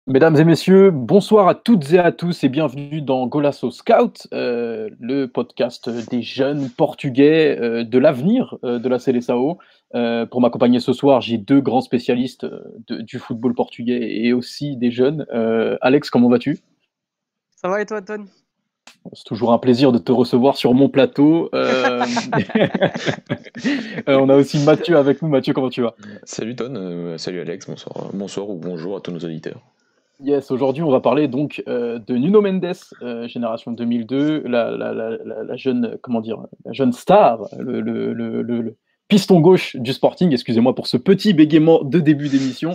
Mesdames et messieurs, bonsoir à toutes et à tous et bienvenue dans Golasso Scout, le podcast des jeunes portugais de l'avenir de la Seleção. Pour m'accompagner ce soir, j'ai deux grands spécialistes du football portugais et aussi des jeunes. Alex, comment vas-tu? Ça va et toi, Ton? C'est toujours un plaisir de te recevoir sur mon plateau. On a aussi Mathieu avec nous. Mathieu, comment tu vas? Salut Ton, salut Alex, bonsoir ou bonjour à tous nos auditeurs. Yes, aujourd'hui on va parler donc de Nuno Mendes, génération 2002, la jeune, comment dire, la jeune star, le piston gauche du Sporting. Excusez-moi pour ce petit bégaiement de début d'émission.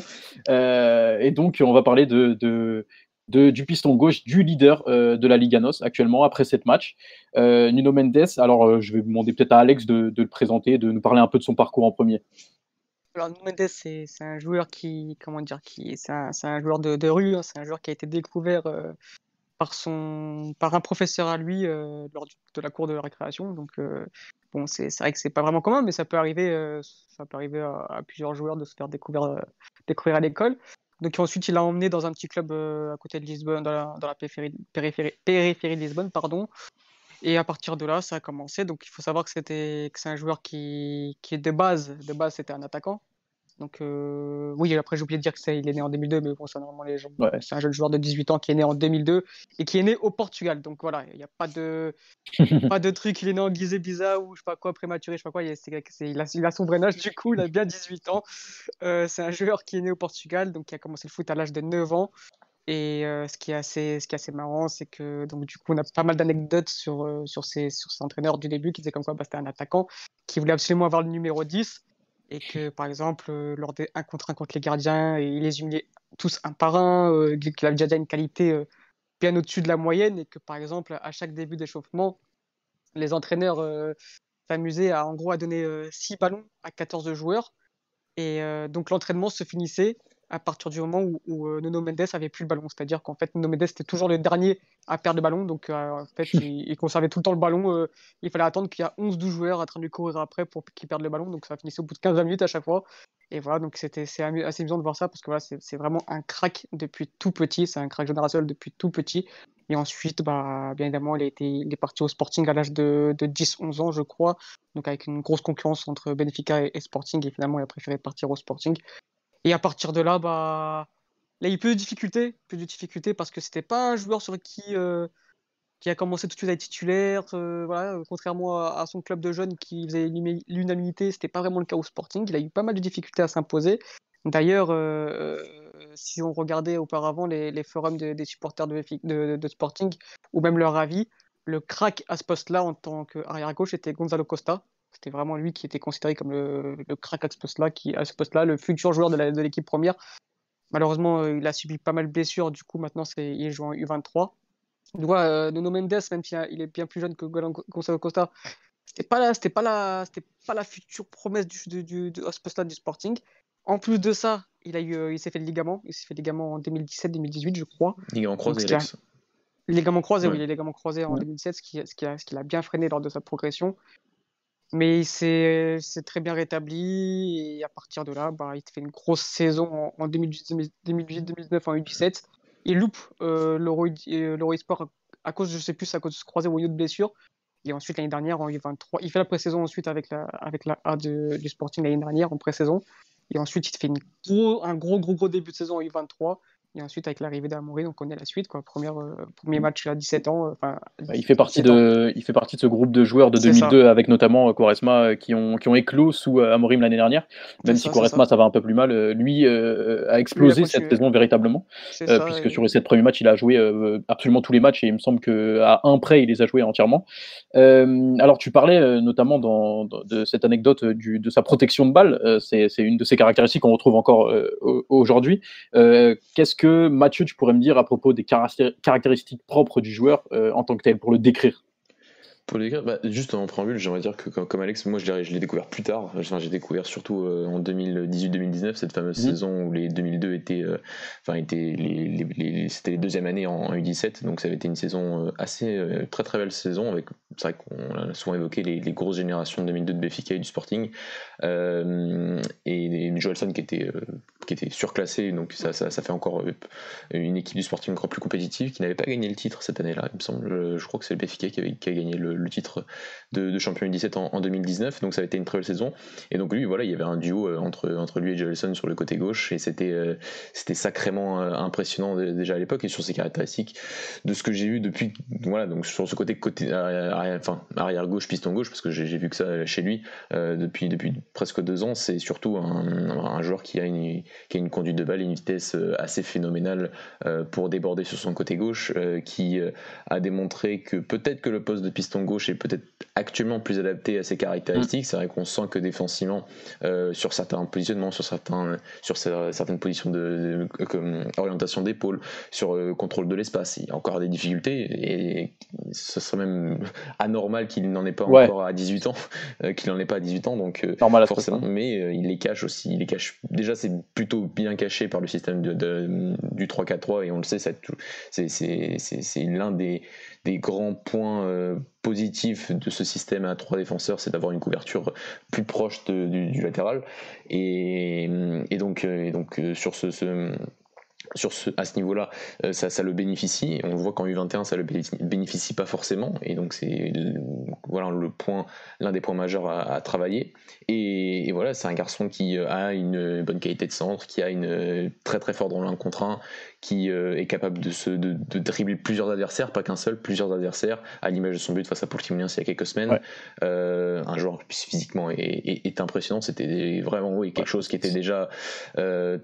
Et donc on va parler du piston gauche, du leader de la Liga NOS actuellement après 7 matchs. Nuno Mendes. Alors je vais demander peut-être à Alex de le présenter, de nous parler un peu de son parcours en premier. Alors, Nuno Mendes, c'est un joueur comment dire, c'est un joueur de rue, hein. C'est un joueur qui a été découvert par un professeur à lui lors de la cour de récréation. Donc, bon, c'est vrai que c'est pas vraiment commun, mais ça peut arriver à plusieurs joueurs de se faire découvrir à l'école. Donc, ensuite, il l'a emmené dans un petit club à côté de Lisbonne, dans la périphérie de Lisbonne, pardon. Et à partir de là, ça a commencé. Donc, il faut savoir que c'est un joueur qui est de base, c'était un attaquant. Donc, oui, après, j'ai oublié de dire il est né en 2002, mais bon, ça, normalement, les gens, Ouais. c'est un jeune joueur de 18 ans qui est né en 2002 et qui est né au Portugal. Donc, voilà, il n'y a pas de truc, il est né en Guinée-Bissau ou je sais pas quoi, prématuré, je sais pas quoi. Il a son vrai âge, du coup, il a bien 18 ans. C'est un joueur qui est né au Portugal, donc qui a commencé le foot à l'âge de 9 ans. Et ce qui est assez marrant, c'est que donc du coup, on a pas mal d'anecdotes sur ses entraîneurs du début qui disaient comme quoi c'était un attaquant qui voulait absolument avoir le numéro 10 et que par exemple, lors des 1 contre 1 contre les gardiens, et il les humiliait tous un par un, qu'il avait déjà une qualité bien au-dessus de la moyenne et que par exemple, à chaque début d'échauffement, les entraîneurs s'amusaient en gros à donner 6 ballons à 14 joueurs et donc l'entraînement se finissait à partir du moment où Nuno Mendes avait plus le ballon. C'est-à-dire qu'en fait, Nuno Mendes était toujours le dernier à perdre le ballon. Donc en fait, il conservait tout le temps le ballon. Il fallait attendre qu'il y a 11-12 joueurs en train de lui courir après pour qu'il perde le ballon. Donc ça finissait au bout de 15 minutes à chaque fois. Et voilà, donc c'est assez amusant de voir ça parce que voilà, c'est vraiment un crack depuis tout petit. C'est un crack générationnel depuis tout petit. Et ensuite, bah, bien évidemment, il est parti au Sporting à l'âge de 10-11 ans, je crois. Donc avec une grosse concurrence entre Benfica et Sporting. Et finalement, il a préféré partir au Sporting. Et à partir de là, bah, là, il y a eu peu de difficultés parce que c'était pas un joueur sur qui a commencé tout de suite à être titulaire. Voilà, contrairement à son club de jeunes qui faisait l'unanimité, c'était pas vraiment le cas au Sporting. Il a eu pas mal de difficultés à s'imposer. D'ailleurs, si on regardait auparavant les forums des supporters de Sporting ou même leur avis, le crack à ce poste-là en tant qu'arrière-gauche était Gonzalo Costa. C'était vraiment lui qui était considéré comme le crack à ce poste-là, le futur joueur de l'équipe première. Malheureusement, il a subi pas mal de blessures. Du coup, maintenant, il joue en U23. Tu vois, Nuno Mendes, même s'il est bien plus jeune que Gonzalo Costa, c'était pas la future promesse à ce poste-là du Sporting. En plus de ça, il s'est fait le ligament. Il s'est fait le ligament en 2017-2018, je crois. Ligament croisé, Donc, Alex. ligament croisé, Ouais. oui, les ligaments croisés en Ouais. 2017, ce qui l'a bien freiné lors de sa progression. Mais il s'est très bien rétabli et à partir de là, bah, il fait une grosse saison en 2018-2019 en U17. Il loupe l'Euro eSport à cause, je sais plus, à cause de se croiser ou une autre blessure. Et ensuite, l'année dernière, en U23, il fait la pré-saison ensuite avec la A du Sporting l'année dernière en pré-saison. Et ensuite, il fait un gros début de saison en U23. Et ensuite, avec l'arrivée d'Amorim, on connaît la suite, quoi. Premier match à 17 ans, enfin, Il fait partie 17 ans. il fait partie de ce groupe de joueurs de C'est ça, 2002 avec notamment Quaresma qui ont éclos sous Amorim l'année dernière. c'est Même si ça, c'est ça. Quaresma ça va un peu plus mal, lui a Lui, il a explosé cette continué. saison véritablement, C'est ça. puisque sur les 7 premiers matchs, il a joué absolument tous les matchs et il me semble qu'à un près, il les a joués entièrement. Alors tu parlais notamment de cette anecdote de sa protection de balle, c'est une de ses caractéristiques qu'on retrouve encore aujourd'hui. Qu'est-ce que Mathieu, tu pourrais me dire à propos des caractéristiques propres du joueur en tant que tel, pour le décrire? Pour les gars, juste en préambule, j'aimerais dire que comme Alex, moi je l'ai découvert plus tard. Enfin, j'ai découvert surtout en 2018-2019, cette fameuse saison où les 2002 étaient, c'était les deuxièmes années en U17, donc ça avait été une saison assez très très belle saison. C'est vrai qu'on a souvent évoqué les grosses générations de 2002 de Benfica et du Sporting, et Joelson qui était surclassé, donc ça fait encore une équipe du Sporting encore plus compétitive qui n'avait pas gagné le titre cette année-là, il me semble. Je crois que c'est le Benfica qui a gagné le titre de champion U17 en 2019, donc ça a été une très belle saison. Et donc lui, voilà, il y avait un duo entre lui et Joelson sur le côté gauche, et c'était sacrément impressionnant déjà à l'époque, et sur ses caractéristiques, de ce que j'ai vu depuis, voilà, donc sur ce côté arrière gauche, piston gauche, parce que j'ai vu que ça chez lui depuis presque 2 ans, c'est surtout un joueur qui a une conduite de balle et une vitesse assez phénoménale pour déborder sur son côté gauche, qui a démontré que peut-être que le poste de piston gauche est peut-être actuellement plus adapté à ses caractéristiques. C'est vrai qu'on sent que défensivement, sur certains positionnements, sur certaines positions de orientation d'épaule, sur contrôle de l'espace, il y a encore des difficultés, et ce serait même anormal qu'il n'en ait pas encore à 18 ans, donc normal forcément, mais il les cache aussi. Déjà, c'est plutôt bien caché par le système du 3-4-3, et on le sait, c'est l'un des grands points positifs de ce système à 3 défenseurs, c'est d'avoir une couverture plus proche du latéral, et donc à ce niveau-là, ça le bénéficie. On voit qu'en U21, ça le bénéficie pas forcément, et donc c'est voilà l'un des points majeurs à travailler. Et voilà, c'est un garçon qui a une bonne qualité de centre, qui a une très très fort dans l'un contre un, qui est capable de dribbler plusieurs adversaires, pas qu'un seul, plusieurs adversaires, à l'image de son but face à Portimonense il y a quelques semaines. Un joueur physiquement est impressionnant. C'était vraiment quelque chose qui était déjà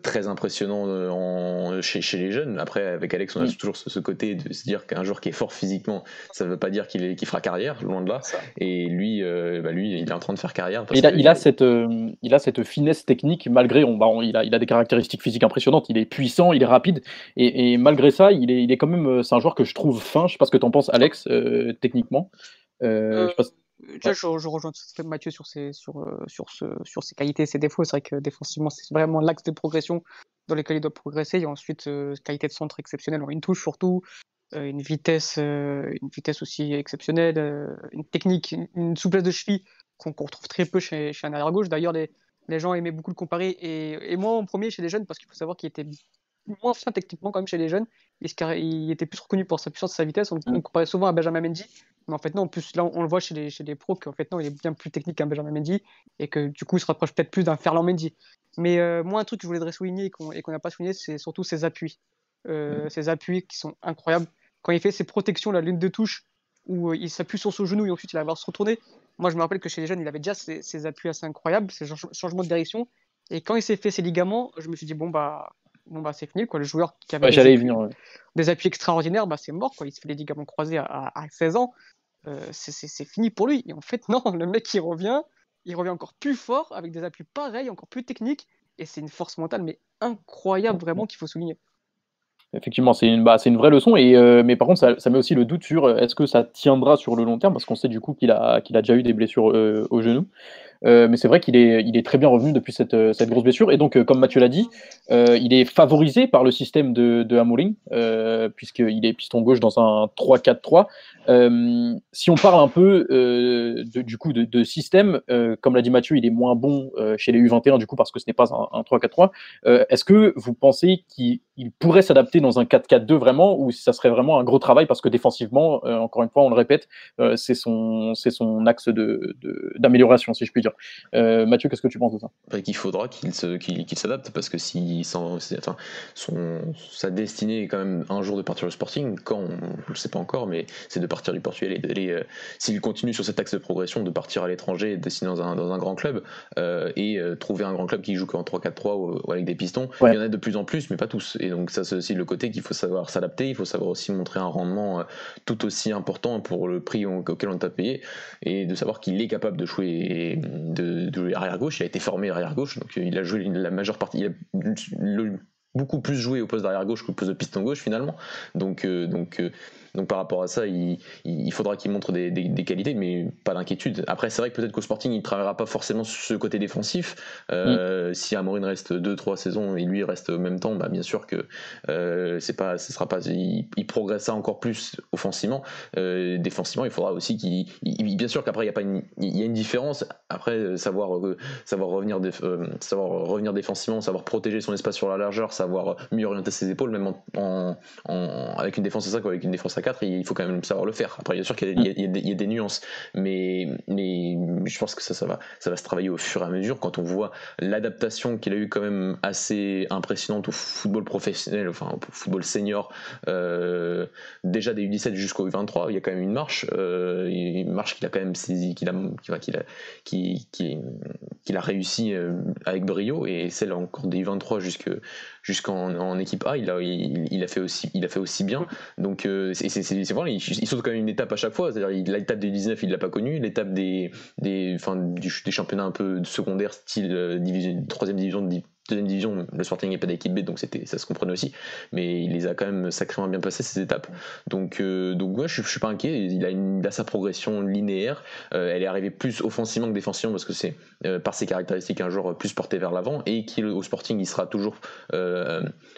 très impressionnant chez les jeunes. Après, avec Alex, on a toujours ce côté de se dire qu'un joueur qui est fort physiquement, ça ne veut pas dire qu'il fera carrière, loin de là. Et lui, il est en train de faire carrière. Il a cette finesse technique, malgré il a des caractéristiques physiques impressionnantes. Il est puissant, il est rapide, et malgré ça, il est quand même. C'est un joueur que je trouve fin. Je sais pas ce que tu en penses, Alex, techniquement. Je sais pas je rejoins tout à fait Mathieu sur ses qualités et ses défauts. C'est vrai que défensivement, c'est vraiment l'axe de progression dans lequel il doit progresser. Et ensuite, qualité de centre exceptionnelle en une touche surtout, une vitesse aussi exceptionnelle, une technique, une souplesse de cheville qu'on retrouve très peu chez un arrière gauche. D'ailleurs, les gens aimaient beaucoup le comparer, et moi en premier chez les jeunes, parce qu'il faut savoir qu'il était moins fin techniquement quand même chez les jeunes. Il était plus reconnu pour sa puissance et sa vitesse. On comparait souvent à Benjamin Mendy, mais en fait non, en plus là on le voit chez les pros qu'en fait non, il est bien plus technique qu'un Benjamin Mendy, et que du coup il se rapproche peut-être plus d'un Ferland Mendy. Mais moi, un truc que je voudrais souligner et qu'on n'a pas souligné, c'est surtout ses appuis. Ses appuis qui sont incroyables. Quand il fait ses protections, la ligne de touche, où il s'appuie sur son genou et ensuite il va avoir se retourner. Moi, je me rappelle que chez les jeunes, il avait déjà ses appuis assez incroyables, ses changements de direction. Et quand il s'est fait ses ligaments, je me suis dit, bon, bah c'est fini, quoi. Le joueur qui avait des appuis extraordinaires, c'est mort, quoi. Il se fait les ligaments croisés à 16 ans. C'est fini pour lui. Et en fait, non, le mec, il revient encore plus fort, avec des appuis pareils, encore plus techniques. Et c'est une force mentale, mais incroyable, vraiment, qu'il faut souligner. Effectivement, c'est une vraie leçon, mais par contre, ça met aussi le doute sur est-ce que ça tiendra sur le long terme, parce qu'on sait du coup qu'il a déjà eu des blessures au genou. Mais c'est vrai qu'il est très bien revenu depuis cette grosse blessure. Et donc, comme Mathieu l'a dit, il est favorisé par le système de Amorim, puisqu'il est piston gauche dans un 3-4-3. Si on parle un peu du coup de système, comme l'a dit Mathieu, il est moins bon chez les U21 du coup parce que ce n'est pas un 3-4-3. Est-ce que vous pensez qu'il pourrait s'adapter dans un 4-4-2 vraiment, ou ça serait vraiment un gros travail parce que défensivement, encore une fois, on le répète, c'est son axe d'amélioration, si je puis dire. Mathieu, qu'est-ce que tu penses de ça? Qu'il faudra qu'il s'adapte, parce que sa destinée est quand même un jour de partir au Sporting, quand on ne le sait pas encore, mais c'est de partir du Portugal et d'aller, s'il continue sur cet axe de progression, de partir à l'étranger et de dessiner dans un grand club, et trouver un grand club qui joue qu'en 3-4-3 ou avec des pistons. Ouais. Il y en a de plus en plus, mais pas tous. Et donc ça, c'est aussi le côté qu'il faut savoir s'adapter, il faut savoir aussi montrer un rendement tout aussi important pour le prix auquel on t'a payé, et de savoir qu'il est capable de jouer arrière gauche. Il a été formé arrière gauche, donc il a joué la majeure partie, il a beaucoup plus joué au poste d'arrière gauche qu'au poste de piston gauche finalement, donc Donc par rapport à ça, il faudra qu'il montre des qualités, mais pas d'inquiétude. Après, c'est vrai que peut-être qu'au Sporting, il ne travaillera pas forcément sur ce côté défensif. Si Amorim reste 2-3 saisons et lui reste au même temps, bien sûr que il progressera encore plus offensivement. Défensivement, il faudra aussi bien sûr qu'après, il y a une différence. Après, savoir revenir défensivement, savoir protéger son espace sur la largeur, savoir mieux orienter ses épaules, même avec une défense à 5 ou avec une défense à 4, il faut quand même savoir le faire. Après, bien sûr qu'il y a des nuances, mais je pense que ça va se travailler au fur et à mesure. Quand on voit l'adaptation qu'il a eu quand même assez impressionnante au football professionnel, enfin au football senior, déjà des U17 jusqu'au U23, il y a quand même une marche qu'il a quand même saisi, qu'il a réussi avec brio, et celle encore des U23 jusqu'en équipe A, il a fait aussi bien. Donc c'est vrai, il saute quand même une étape à chaque fois. C'est-à-dire l'étape des 19, il l'a pas connue. L'étape des championnats un peu secondaires, style 3e division, 2e division, le Sporting n'est pas d'équipe B, donc ça se comprenait aussi. Mais il les a quand même sacrément bien passées, ces étapes. Donc ouais, je suis pas inquiet. Il a sa progression linéaire. Elle est arrivée plus offensivement que défensivement, parce que c'est par ses caractéristiques un joueur plus porté vers l'avant, et au Sporting, il sera toujours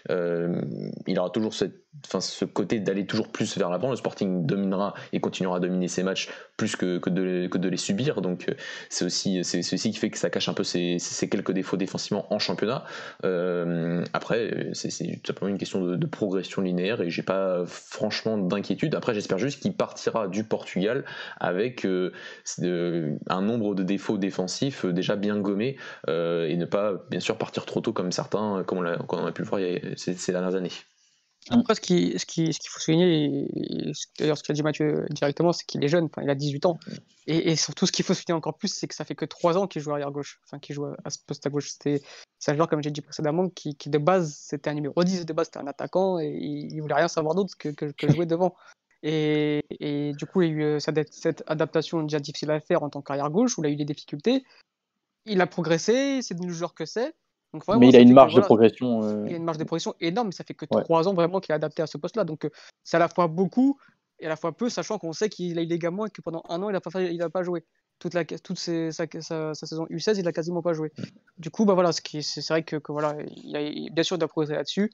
il aura toujours ce côté d'aller toujours plus vers l'avant. Le Sporting dominera et continuera à dominer ses matchs plus que de les subir. Donc c'est aussi qui fait que ça cache un peu ses quelques défauts défensivement en championnat. Après, c'est tout simplement une question de progression linéaire, et j'ai pas franchement d'inquiétude. Après, j'espère juste qu'il partira du Portugal avec un nombre de défauts défensifs déjà bien gommés, et ne pas bien sûr partir trop tôt comme certains, comme on a pu le voir ces dernières années. Après, ce qu'il faut souligner, et d'ailleurs ce qu'a dit Mathieu directement, c'est qu'il est jeune, il a 18 ans. Et surtout, ce qu'il faut souligner encore plus, c'est que ça fait que 3 ans qu'il joue arrière gauche, qu'il joue à ce poste à gauche. C'est un joueur, comme j'ai dit précédemment, qui de base, c'était un numéro 10, de base, c'était un attaquant, et il voulait rien savoir d'autre que jouer devant. Et du coup, il y a eu cette adaptation déjà difficile à faire en tant qu'arrière gauche, où il a eu des difficultés. Il a progressé, c'est devenu le joueur que c'est. Donc vraiment, mais il a une marge de progression. Il a une marge de progression énorme, mais ça fait que 3 ans vraiment qu'il est adapté à ce poste-là. Donc c'est à la fois beaucoup et à la fois peu, sachant qu'on sait qu'il a eu des gamins et que pendant un an, il n'a pas joué. Toute sa saison U16, il n'a quasiment pas joué. Du coup, voilà, c'est vrai que voilà, bien sûr, il doit progresser là-dessus,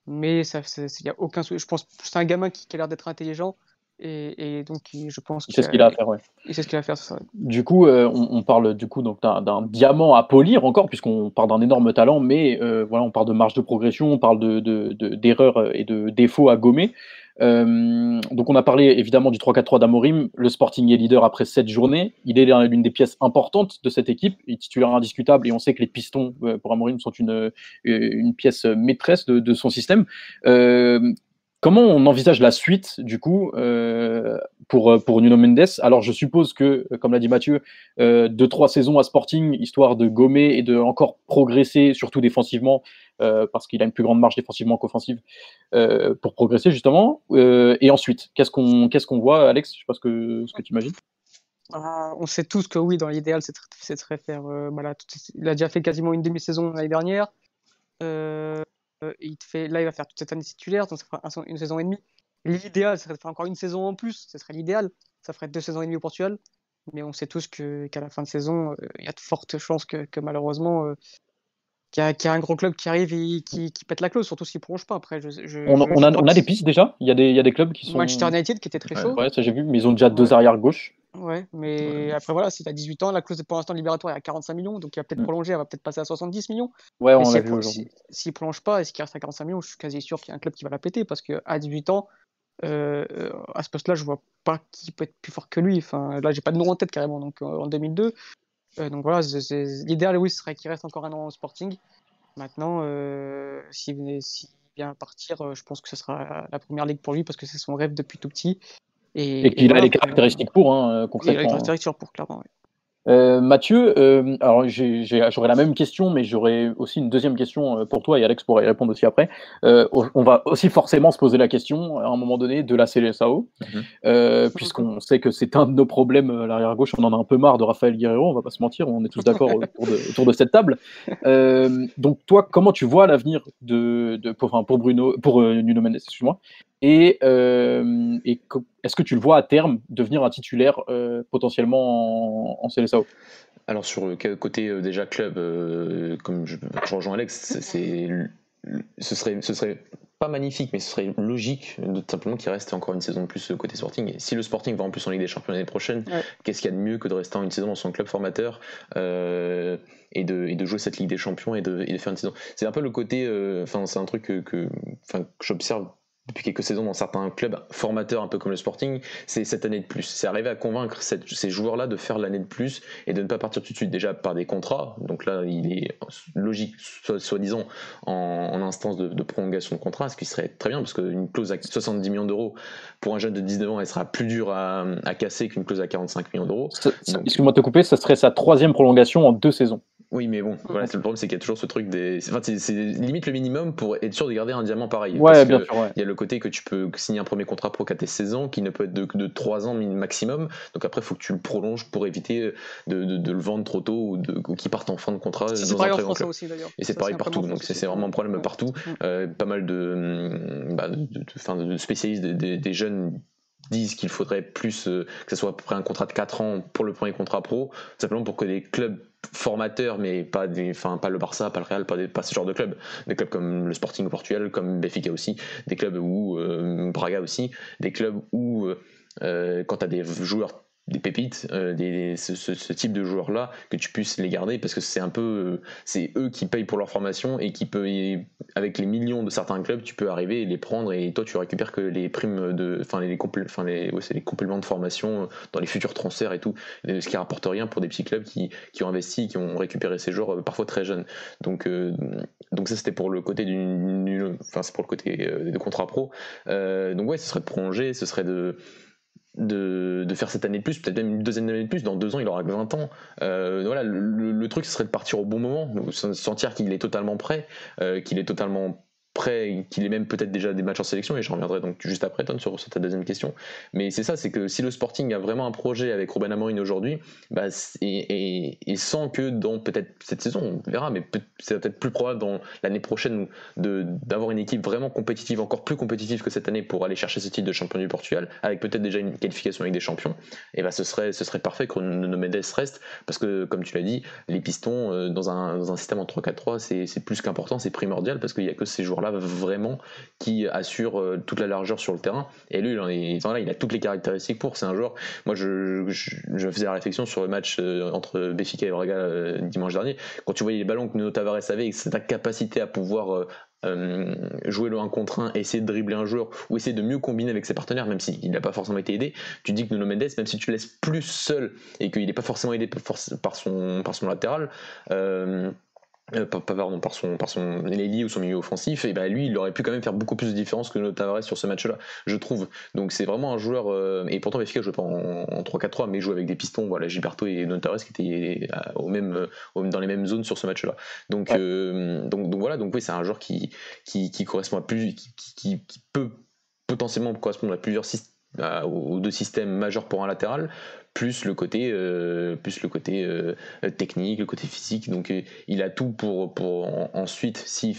mais il y a aucun souci. Je pense que c'est un gamin qui a l'air d'être intelligent. Et donc, je pense qu'il sait ce qu'il a à faire, ouais. Il sait ce qu'il a à faire, c'est ça. Du coup, on parle du coup donc d'un diamant à polir encore, puisqu'on parle d'un énorme talent, mais voilà, on parle de marge de progression, on parle d'erreurs et de défauts à gommer. Donc on a parlé évidemment du 3-4-3 d'Amorim. Le Sporting est leader après 7 journées. Il est l'une des pièces importantes de cette équipe. Il est titulaire indiscutable, et on sait que les pistons pour Amorim sont une pièce maîtresse de son système. Comment on envisage la suite, du coup, pour Nuno Mendes? Alors, je suppose que, comme l'a dit Mathieu, 2-3 saisons à Sporting, histoire de gommer et de encore progresser, surtout défensivement, parce qu'il a une plus grande marge défensivement qu'offensive, pour progresser, justement. Et ensuite, qu'est-ce qu'on voit, Alex? Je ne sais pas ce que tu imagines. On sait tous que oui, dans l'idéal, c'est de faire... il a déjà fait quasiment une demi-saison l'année dernière. Là, il va faire toute cette année titulaire, donc ça fera une saison et demie. L'idéal, ça serait de faire encore une saison en plus, ce serait l'idéal. Ça ferait 2 saisons et demie au Portugal. Mais on sait tous qu'à la fin de saison, il y a de fortes chances que malheureusement, qu'il y a un gros club qui arrive et qui pète la clause, surtout s'il ne prolonge pas. Après, on a des pistes déjà. Il y a des clubs qui sont. Manchester United qui était très chaud. Ouais, ça j'ai vu, mais ils ont déjà 2 arrières gauche. Ouais, mais après voilà, si tu as 18 ans, la clause pour l'instant libératoire est à 45 millions, donc il va peut-être prolonger, elle va peut-être passer à 70 millions. Ouais, on l'a vu aujourd'hui. S'il ne prolonge pas et qu'il reste à 45 millions, je suis quasi sûr qu'il y a un club qui va la péter, parce qu'à 18 ans, à ce poste-là, je vois pas qui peut être plus fort que lui. Enfin, là, j'ai pas de nom en tête carrément, donc en 2002. Donc voilà, l'idéal, oui, ce serait qu'il reste encore un an au Sporting. Maintenant, s'il vient partir, je pense que ce sera la première ligue pour lui, parce que c'est son rêve depuis tout petit. Et qu'il a les caractéristiques pour, concrètement. Il a les caractéristiques pour, clairement, oui. Mathieu, alors j'aurais la même question, mais j'aurais aussi une deuxième question pour toi, et Alex pourra y répondre aussi après. On va aussi forcément se poser la question, à un moment donné, de la CLSAO, puisqu'on sait que c'est un de nos problèmes à l'arrière-gauche. On en a un peu marre de Raphaël Guerreiro, on va pas se mentir, on est tous d'accord autour de cette table. Donc toi, comment tu vois l'avenir pour Nuno Mendes, excuse-moi, Est-ce que tu le vois à terme devenir un titulaire potentiellement en CLSAO? Alors sur le côté déjà club, comme je rejoins Alex, ce serait pas magnifique, mais ce serait logique tout simplement qu'il reste encore une saison de plus côté Sporting. Et si le Sporting va en plus en Ligue des Champions l'année prochaine, qu'est-ce qu'il y a de mieux que de rester une saison dans son club formateur et de jouer cette Ligue des Champions et de faire une saison. C'est un peu le côté, c'est un truc que j'observe depuis quelques saisons dans certains clubs formateurs un peu comme le Sporting, c'est cette année de plus. C'est arriver à convaincre ces joueurs-là de faire l'année de plus et de ne pas partir tout de suite déjà par des contrats. Donc là, il est logique, soi-disant, en instance de prolongation de contrat, ce qui serait très bien parce qu'une clause à 70 millions d'euros pour un jeune de 19 ans, elle sera plus dure à casser qu'une clause à 45 millions d'euros. Excuse-moi de te couper, ça serait sa 3e prolongation en 2 saisons. Oui, mais bon, voilà, le problème, c'est qu'il y a toujours ce truc c'est limite le minimum pour être sûr de garder un diamant pareil. Ouais, parce bien que sûr. Ouais. Il y a le côté que tu peux signer un premier contrat pro qu'à tes 16 ans, qui ne peut être de 3 ans maximum. Donc après, il faut que tu le prolonges pour éviter de le vendre trop tôt ou qu'il parte en fin de contrat. C'est pareil en France aussi, d'ailleurs. Et c'est pareil partout. Donc c'est vraiment un problème partout. Pas mal de spécialistes des jeunes disent qu'il faudrait plus que ce soit à peu près un contrat de 4 ans pour le premier contrat pro, simplement pour que les clubs formateurs, mais pas le Barça, pas le Real, pas ce genre de clubs, des clubs comme le Sporting au Portugal, comme Benfica aussi, des clubs où Braga aussi, des clubs où quand tu as des joueurs, des pépites, ce type de joueurs là, que tu puisses les garder parce que c'est eux qui payent pour leur formation et avec les millions de certains clubs, tu peux arriver et les prendre et toi tu récupères que les primes c'est les compléments de formation dans les futurs transferts et tout, ce qui rapporte rien pour des petits clubs qui ont investi, qui ont récupéré ces joueurs parfois très jeunes. Donc ça c'était pour le côté c'est pour le côté de contrat pro. Donc ouais, ce serait de prolonger, ce serait de faire cette année de plus, peut-être même une deuxième année de plus. Dans 2 ans, il aura que 20 ans. Voilà, le truc, ce serait de partir au bon moment, sentir qu'il est totalement prêt, qu'il est même peut-être déjà des matchs en sélection, et je reviendrai donc juste après, Ton, sur ta deuxième question. Mais c'est ça, c'est que si le Sporting a vraiment un projet avec Ruben Amorim aujourd'hui, et sans que dans peut-être cette saison, on verra, mais c'est peut-être plus probable dans l'année prochaine d'avoir une équipe vraiment compétitive, encore plus compétitive que cette année pour aller chercher ce titre de champion du Portugal, avec peut-être déjà une qualification avec des champions, et ce serait parfait que Nuno Mendes reste, parce que comme tu l'as dit, les pistons dans un système en 3-4-3, c'est plus qu'important, c'est primordial, parce qu'il n'y a que ces joueurs là vraiment qui assure toute la largeur sur le terrain, et lui il a toutes les caractéristiques pour. C'est un joueur, moi je faisais la réflexion sur le match entre Benfica et Braga dimanche dernier, quand tu voyais les ballons que Nuno Tavares avait et sa capacité à pouvoir jouer le 1 contre 1, essayer de dribbler un joueur ou essayer de mieux combiner avec ses partenaires, même s'il n'a pas forcément été aidé, tu dis que Nuno Mendes, même si tu le laisses plus seul et qu'il n'est pas forcément aidé par son latéral, par son ailier ou son milieu offensif, et lui il aurait pu quand même faire beaucoup plus de différence que Nuno Tavares sur ce match-là, je trouve. Donc c'est vraiment un joueur, et pourtant Benfica joue pas en 3-4-3, mais il joue avec des pistons, voilà, Gilberto et Nuno Tavares qui étaient dans les mêmes zones sur ce match-là. Donc voilà, donc oui, c'est un joueur qui correspond à qui peut potentiellement correspondre à plusieurs aux 2 systèmes majeurs pour un latéral, plus le côté technique, le côté physique. Donc il a tout pour ensuite, s'il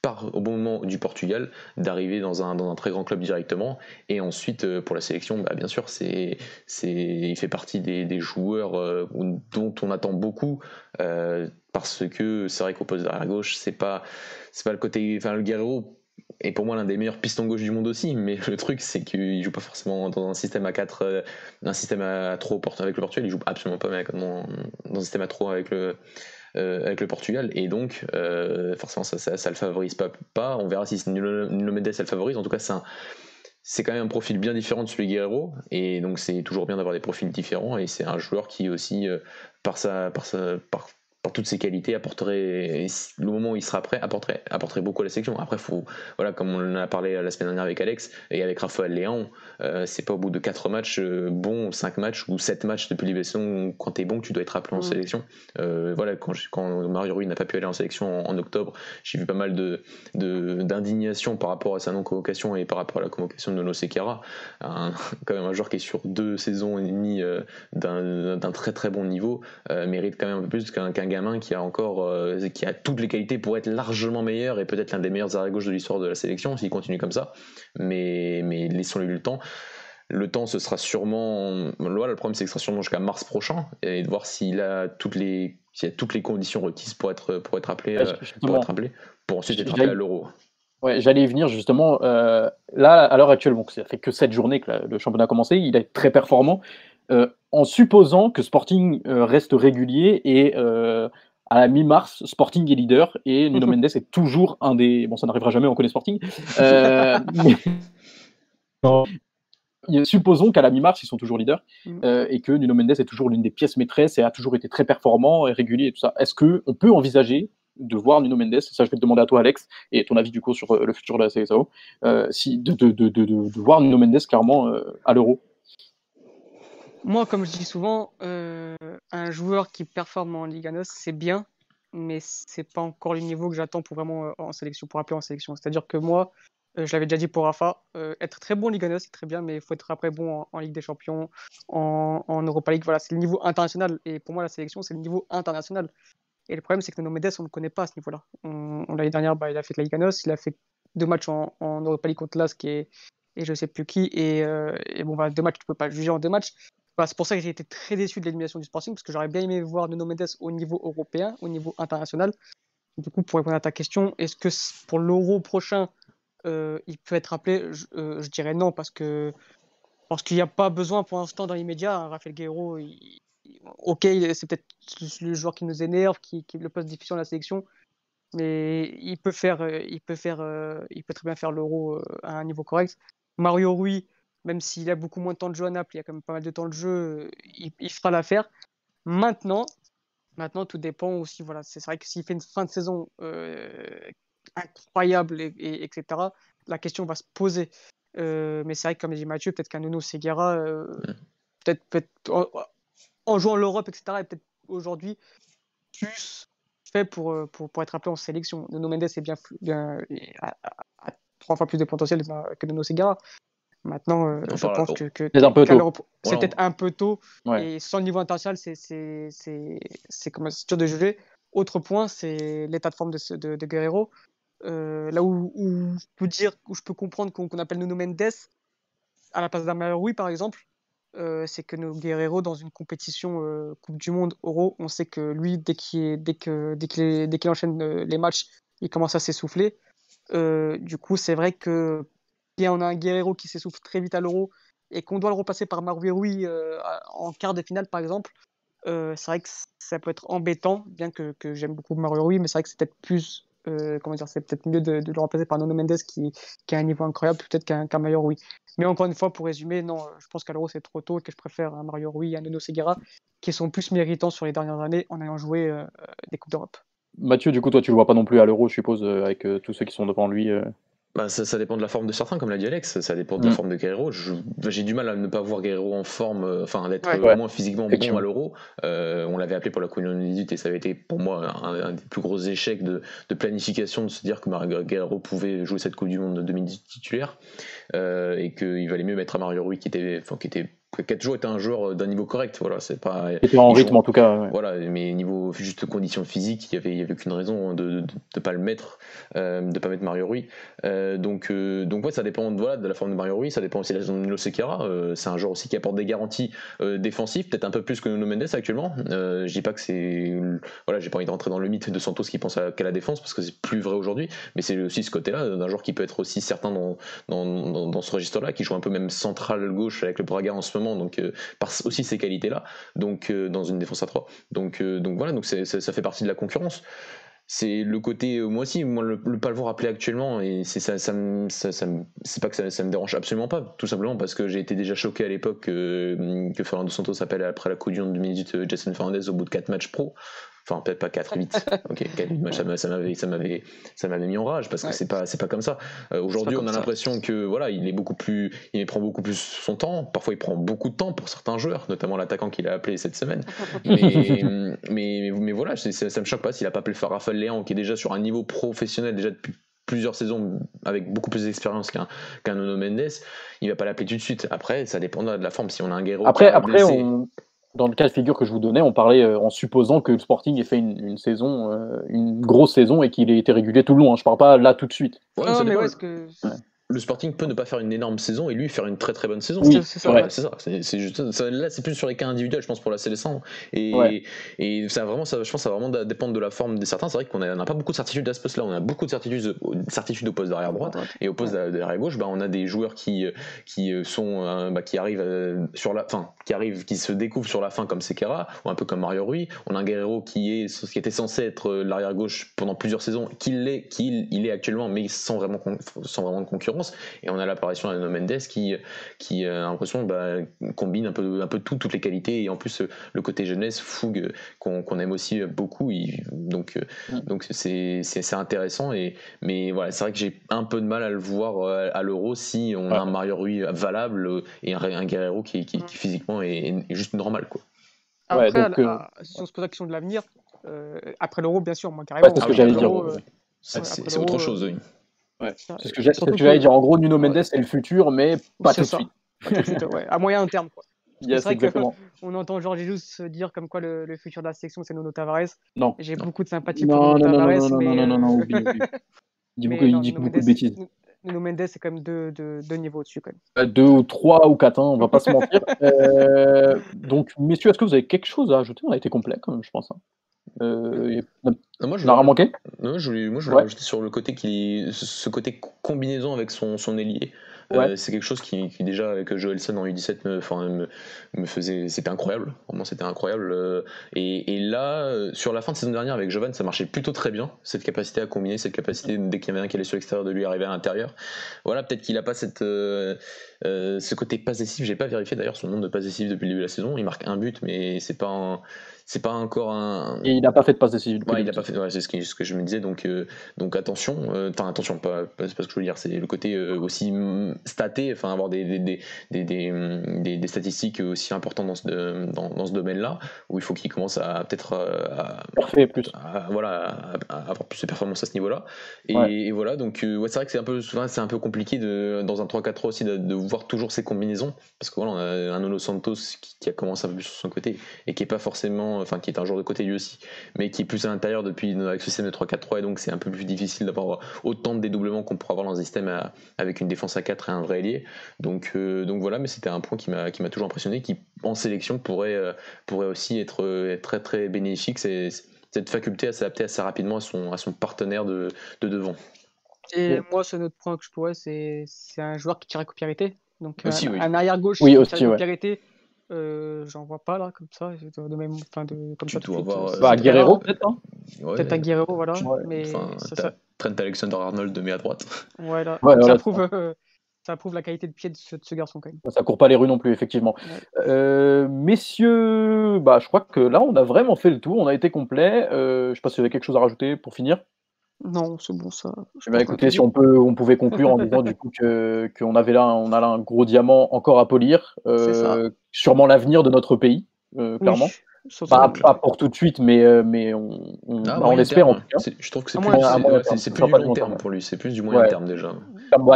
part au bon moment du Portugal, d'arriver dans un très grand club directement. Et ensuite pour la sélection, bien sûr, il fait partie des joueurs dont on attend beaucoup, parce que c'est vrai qu'au poste d'arrière gauche, c'est pas le côté, le Guerreiro est pour moi l'un des meilleurs pistons gauche du monde aussi, mais le truc c'est qu'il joue pas forcément dans un système à 4, un système à 3 avec le Portugal, il joue absolument pas dans un système à 3 avec le Portugal, et donc forcément ça le favorise pas. On verra si Nuno Mendes ça le favorise. En tout cas c'est quand même un profil bien différent de celui de Guerreiro, et donc c'est toujours bien d'avoir des profils différents, et c'est un joueur qui aussi par toutes ses qualités apporterait, le moment où il sera prêt, apporterait beaucoup à la sélection. Après voilà, comme on en a parlé la semaine dernière avec Alex et avec Raphaël Léon, c'est pas au bout de 4 matchs bons, 5 matchs ou 7 matchs depuis l'élection, quand t'es bon, que tu dois être appelé en sélection. Voilà, quand Mario Rui n'a pas pu aller en sélection en octobre, j'ai vu pas mal d'indignation par rapport à sa non-convocation et par rapport à la convocation de Nono Sekera, quand même un joueur qui est sur 2 saisons et demie d'un très très bon niveau, mérite quand même un peu plus qu'un gamin qui a toutes les qualités pour être largement meilleur et peut-être l'un des meilleurs arrière-gauche de l'histoire de la sélection s'il continue comme ça. Mais laissons-lui le temps. Le temps, ce sera sûrement. Là, le problème, c'est que ce sera sûrement jusqu'à mars prochain, et de voir s'il a toutes les conditions requises pour être appelé, pour ensuite être appelé à l'Euro. Ouais, j'allais y venir justement. Là, à l'heure actuelle, ça fait que 7 journées que le championnat a commencé, il est très performant. En supposant que Sporting reste régulier et à la mi-mars, Sporting est leader et Nuno Mendes est toujours un des. Bon, ça n'arrivera jamais, on connaît Sporting. Supposons qu'à la mi-mars, ils sont toujours leaders et que Nuno Mendes est toujours l'une des pièces maîtresses et a toujours été très performant et régulier et tout ça. Est-ce qu'on peut envisager de voir Nuno Mendes, ça je vais te demander à toi Alex, et ton avis du coup sur le futur de la CSAO, de voir Nuno Mendes clairement à l'Euro? Moi, comme je dis souvent, un joueur qui performe en Liga NOS, c'est bien, mais c'est pas encore le niveau que j'attends pour vraiment en sélection, pour appeler en sélection. C'est-à-dire que moi, je l'avais déjà dit pour Rafa, être très bon en Liga NOS, c'est très bien, mais il faut être après bon en Ligue des Champions, en Europa League. Voilà, c'est le niveau international. Et pour moi, la sélection, c'est le niveau international. Et le problème, c'est que Nuno Mendes, on ne le connaît pas à ce niveau-là. L'année dernière, il a fait la Liga NOS, il a fait 2 matchs en Europa League contre LASK et je sais plus qui. Et bon, 2 matchs, tu peux pas juger en 2 matchs. C'est pour ça que j'ai été très déçu de l'élimination du Sporting, parce que j'aurais bien aimé voir Nuno Mendes au niveau européen, au niveau international. Du coup, pour répondre à ta question, est-ce que pour l'Euro prochain, il peut être appelé? Je dirais non, parce qu'il n'y a pas besoin pour l'instant dans l'immédiat. Raphaël Guerreiro, ok, c'est peut-être le joueur qui nous énerve, qui le poste difficile dans la sélection, mais il peut très bien faire l'Euro à un niveau correct. Mario Rui, même s'il a beaucoup moins de temps de jeu à Naples, il y a quand même pas mal de temps de jeu, il fera l'affaire. Maintenant, tout dépend aussi. Voilà, c'est vrai que s'il fait une fin de saison incroyable, etc., la question va se poser. Mais c'est vrai que, comme dit Mathieu, peut-être qu'un Nuno Séguéra, peut-être en jouant l'Europe, etc., est peut-être aujourd'hui plus fait pour être appelé en sélection. Nuno Mendes est bien a 3 fois plus de potentiel que Nuno Séguéra. Maintenant, je pense que c'est peut-être un peu tôt. Ouais. Et sans le niveau international, c'est dur de juger. Autre point, c'est l'état de forme de Guerreiro. Là où je peux comprendre qu'on appelle Nuno Mendes à la place d'Amaru Rui, par exemple, c'est que nos Guerreiro, dans une compétition Coupe du Monde, Euro, on sait que lui, dès qu'il enchaîne les matchs, il commence à s'essouffler. Du coup, c'est vrai que si on a un Guerreiro qui s'essouffle très vite à l'Euro et qu'on doit le repasser par Mario Rui en quart de finale, par exemple, c'est vrai que ça peut être embêtant, bien que j'aime beaucoup Mario Rui, mais c'est vrai que c'est peut-être plus, c'est peut-être mieux de le remplacer par Nuno Mendes qui a un niveau incroyable, peut-être qu'un Mario Rui. Mais encore une fois, pour résumer, non, je pense qu'à l'Euro c'est trop tôt et que je préfère un Mario Rui et un Nuno Séguéra qui sont plus méritants sur les dernières années en ayant joué des Coupes d'Europe. Mathieu, du coup, toi tu le vois pas non plus à l'Euro, je suppose, avec tous ceux qui sont devant lui. Ça dépend de la forme de certains, comme l'a dit Alex, ça dépend de la forme de Guerreiro. J'ai du mal à ne pas voir Guerreiro en forme, d'être au moins physiquement bon à l'Euro. On l'avait appelé pour la Coupe du Monde 2018 et ça avait été pour moi un des plus gros échecs de planification de se dire que Guerreiro pouvait jouer cette Coupe du Monde 2018 titulaire et qu'il valait mieux mettre à Mario Rui qui a toujours été un joueur d'un niveau correct, voilà, c'est pas. Qui était en rythme en tout cas. Ouais. Voilà, mais niveau juste conditions physiques, il y avait aucune raison de pas le mettre, de pas mettre Mario Rui. Donc ouais, ça dépend de la forme de Mario Rui, ça dépend aussi de la forme de Nuno Séguéra. C'est un joueur aussi qui apporte des garanties défensives, peut-être un peu plus que Nuno Mendes actuellement. Je dis pas que c'est, voilà, j'ai pas envie de rentrer dans le mythe de Santos qui pense qu'à la défense parce que c'est plus vrai aujourd'hui, mais c'est aussi ce côté-là d'un joueur qui peut être aussi certain dans ce registre-là, qui joue un peu même central gauche avec le Braga en ce moment. Donc par aussi ces qualités-là, donc dans une défense à 3. Donc voilà, donc ça fait partie de la concurrence. C'est le côté, moi aussi, le pas le voir appelé actuellement, et c'est c'est pas que ça me dérange absolument pas, tout simplement parce que j'ai été déjà choqué à l'époque que Fernando Santos appelle après la Coupe du Monde 2 minutes Jason Fernandez au bout de 4 matchs pro. Enfin, peut-être pas 4, 8. Ok, 4, 8 matchs, ça m'avait mis en rage parce que c'est pas comme ça. Aujourd'hui, on a l'impression que voilà, il prend beaucoup plus son temps. Parfois, il prend beaucoup de temps pour certains joueurs, notamment l'attaquant qu'il a appelé cette semaine. mais voilà, ça me choque pas s'il a pas appelé Raphaël Léao, qui est déjà sur un niveau professionnel déjà depuis plusieurs saisons avec beaucoup plus d'expérience qu'un Nuno Mendes. Il va pas l'appeler tout de suite. Après, ça dépendra de la forme. Si on a un Guerreiro dans le cas de figure que je vous donnais, on parlait en supposant que le Sporting ait fait une saison, une grosse saison et qu'il ait été régulier tout le long. Hein. Je parle pas là tout de suite. Ouais, Non, ça mais dépend. ouais, ce que. Ouais. Le Sporting peut ne pas faire une énorme saison et lui faire une très très bonne saison. Oui, C'est ça. ouais. Ouais. C'est ça. C'est juste ça. Là, c'est plus sur les cas individuels, je pense, pour la Célestin. Ouais. Et ça vraiment, je pense, que ça va vraiment dépendre de la forme des certains. C'est vrai qu'on n'a pas beaucoup de certitudes à ce poste-là. On a beaucoup de certitudes au poste d'arrière droit et au poste d'arrière gauche. On a des joueurs qui sont qui arrivent sur la fin, qui se découvrent sur la fin comme Sekera ou un peu comme Mario Rui. On a un Guerrero qui était censé être l'arrière gauche pendant plusieurs saisons, qu'il est actuellement, mais sans vraiment de concurrence. Et on a l'apparition de Nuno Mendes qui a l'impression combine un peu toutes les qualités et en plus le côté jeunesse, fougue qu'on aime aussi beaucoup. Donc c'est intéressant. Mais voilà, c'est vrai que j'ai un peu de mal à le voir à l'Euro si on a un Mario Rui valable et un Guerrero qui physiquement est juste normal, quoi. Après, donc, si on se pose la question de l'avenir, après l'Euro, bien sûr, moi carrément. c'est ce que j'allais dire. C'est autre chose, oui. Ouais. C'est ce que j'allais dire. En gros, Nuno Mendes, c'est le futur, mais pas tout de suite. Pas tout de suite, ouais. À moyen terme, quoi. Yes, c'est vrai exactement. qu'on entend Jorge Jesus se dire comme quoi le futur de la section, c'est Nuno Tavares. Non. J'ai beaucoup de sympathie pour Nuno Tavares, mais... Non, oublie. Il dit beaucoup de bêtises. Nuno Mendes, c'est quand même deux niveaux au-dessus, quand même. 2 ou 3 ou 4, hein, on va pas se mentir. Donc, messieurs, est-ce que vous avez quelque chose à ajouter? On a été complet, quand même, je pense. Moi, je n'en a manqué. Je voulais rajouter sur le côté ce côté combinaison avec son ailier. C'est quelque chose qui déjà avec Joelson en U17 me faisait, c'était incroyable, vraiment c'était incroyable. Et là, sur la fin de saison dernière avec Jovan, ça marchait plutôt très bien, cette capacité à combiner, cette capacité dès qu'il y en avait un qui allait sur l'extérieur de lui arriver à l'intérieur. Voilà, peut-être qu'il a pas ce côté passe décisif. J'ai pas vérifié d'ailleurs son nombre de passes décisives depuis le début de la saison. Il marque un but, mais c'est pas encore un. Et il n'a pas fait de passe décisive. Ouais, il a pas fait. Ouais, c'est ce que je me disais. Donc attention. Attention, c'est pas ce que je veux dire. C'est le côté aussi staté. Enfin, avoir des statistiques aussi importantes dans ce domaine-là, où il faut qu'il commence à peut-être avoir plus de performance à ce niveau-là. Et voilà. Donc c'est vrai que c'est un peu compliqué dans un 3-4-3 aussi de voir toujours ces combinaisons, parce que voilà, on a un Nuno Santos qui a commencé un peu plus sur son côté et qui est pas forcément, qui est un joueur de côté lui aussi, mais qui est plus à l'intérieur avec ce système de 3-4-3, et donc c'est un peu plus difficile d'avoir autant de dédoublements qu'on pourrait avoir dans un système avec une défense à 4 et un vrai ailier. Donc voilà, mais c'était un point qui m'a toujours impressionné, qui en sélection pourrait aussi être très très bénéfique, c'est cette faculté à s'adapter assez rapidement à son partenaire de devant. Et moi, ce autre point que je pourrais, c'est un joueur qui tire à coup de pied arrêté. Donc aussi, un arrière gauche qui tire à coup de pied arrêté. J'en vois pas là comme ça, comme ça tout de suite. Guerrero peut-être, hein. Peut-être un Guerrero, voilà. Mais Trent Alexander-Arnold de met à droite. Voilà. Ça prouve la qualité de pied de ce garçon quand même. Ça court pas les rues non plus, effectivement. Messieurs, je crois que là on a vraiment fait le tour, on a été complet. Je sais pas si vous avez quelque chose à rajouter pour finir. Non, c'est bon ça. Écoutez, si on pouvait conclure en disant du coup qu'on a là un gros diamant encore à polir, sûrement l'avenir de notre pays, clairement. Pas pour tout de suite, mais on espère en tout cas. Je trouve que c'est plus du long terme pour lui, c'est plus du moyen terme déjà.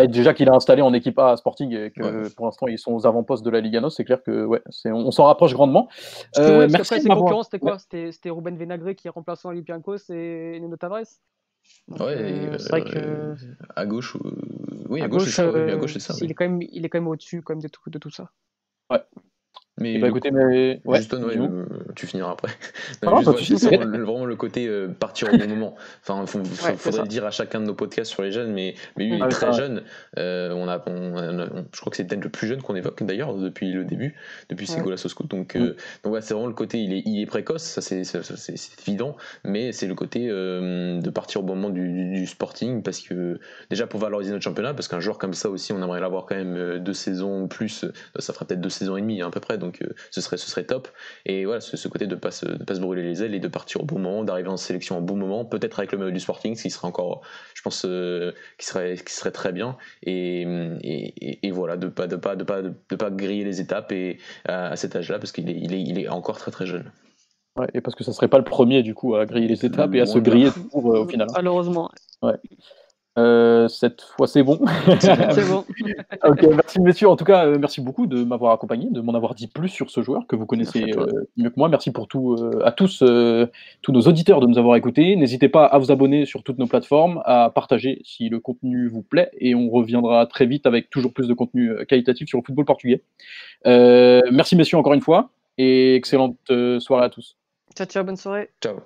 Déjà qu'il est installé en équipe A à Sporting et que pour l'instant ils sont aux avant-postes de la Liga NOS, c'est clair que on s'en rapproche grandement. Merci. Après, ses concurrents, c'était quoi? C'était Ruben Venagré qui est remplaçant à Olympiakos et Nuno Tavares. Donc, c'est vrai que à gauche, à gauche, c'est ça. Il est quand même au-dessus quand même de tout ça. Ouais. Mais écoutez, tu finiras après. Vraiment le côté partir au bon moment. Enfin, faudrait le dire à chacun de nos podcasts sur les jeunes, mais lui il est très jeune. Je crois que c'est peut-être le plus jeune qu'on évoque d'ailleurs depuis le début, depuis ses goals à Soscout. Donc c'est vraiment le côté, il est précoce, ça c'est évident, mais c'est le côté de partir au bon moment du Sporting, parce que déjà pour valoriser notre championnat, parce qu'un joueur comme ça aussi, on aimerait l'avoir quand même 2 saisons plus, ça fera peut-être 2 saisons et demie à peu près, donc ce serait top. Et voilà, ce côté de pas se brûler les ailes et de partir au bon moment, d'arriver en sélection au bon moment, peut-être avec le maillot du Sporting, ce qui serait encore, je pense, qui serait très bien. Et voilà, de pas griller les étapes et à cet âge-là, parce qu'il est encore très très jeune. Ouais, et parce que ça serait pas le premier du coup à griller les étapes et à se griller toujours au final. Malheureusement. Ouais. Cette fois, c'est bon. C'est bon. Ok, merci messieurs. En tout cas, merci beaucoup de m'avoir accompagné, de m'en avoir dit plus sur ce joueur que vous connaissez Merci à toi. mieux que moi. Merci pour à tous, tous nos auditeurs de nous avoir écoutés. N'hésitez pas à vous abonner sur toutes nos plateformes, à partager si le contenu vous plaît, et on reviendra très vite avec toujours plus de contenu qualitatif sur le football portugais. Merci messieurs encore une fois, et excellente soirée à tous. Ciao, ciao, bonne soirée. Ciao.